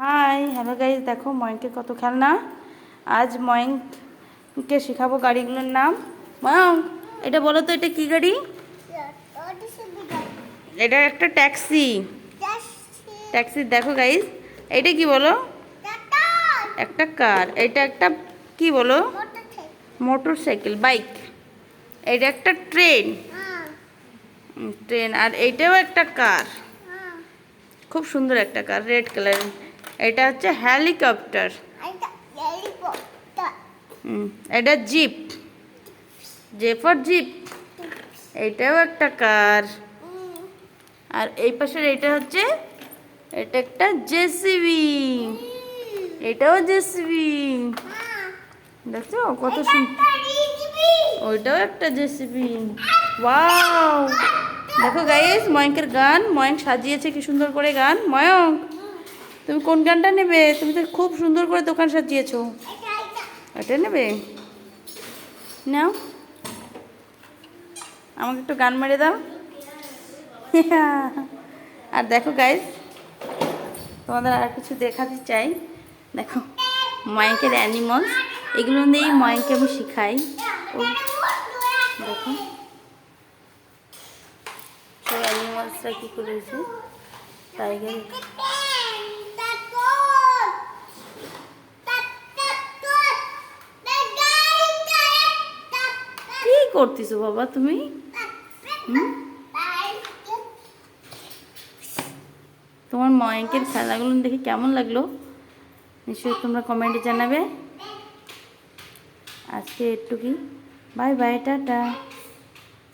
Hi hello guys, দেখো ময়ঙ্কের কত খেলনা। আজ ময়ঙ্ককে শেখাবো গাড়িগুলোর নাম। ময়ঙ্ক, এটা বলো তো, এটা কি গাড়ি? এটা একটা ট্যাক্সি। ট্যাক্সি দেখো গাইজ। এটা কি বলো? একটা কার। এটা একটা কি বলো? Motor cycle, bike. এটা একটা ট্রেন। ট্রেন। আর এইটাও একটা কার, খুব সুন্দর একটা কার, রেড কালার। এটা হচ্ছে হেলিকপ্টার। এটা জিপ, জে ফর জিপ। এটাও একটা কার। আর এই পাশের এটা হচ্ছে, এটা একটা জেসিবি। এটাও জেসিবি। দেখছো কত সুন্দর। ওইটাও একটা জেসিবি। ওয়াও, দেখো গাইস ময়ঙ্কের গান। ময়ঙ্ক সাজিয়েছে কি সুন্দর করে গান। ময়ঙ্ক, তুমি কোন গানটা নেবে? তুমি তো খুব সুন্দর করে দোকান সাজিয়েছো। এটা নেবে? নাও, আমাকে একটু গান মেরে দাও। আর দেখো গাইস, তোমাদের আর কিছু দেখাতে চাই। দেখো ময়ঙ্কের অ্যানিমালস, এগুলো দিয়েই ময়ঙ্ককে আমি শিখাই। দেখো সব অ্যানিমালসরা কী করেছে। টাইগার। কি করতেছো বাবা তুমি? তোমার ময়ঙ্কের খেলাগুলো দেখে কেমন লাগলো নিশ্চয়ই তোমরা কমেন্টে জানাবে। আজকে একটু কি, বাই বাই, টাটা।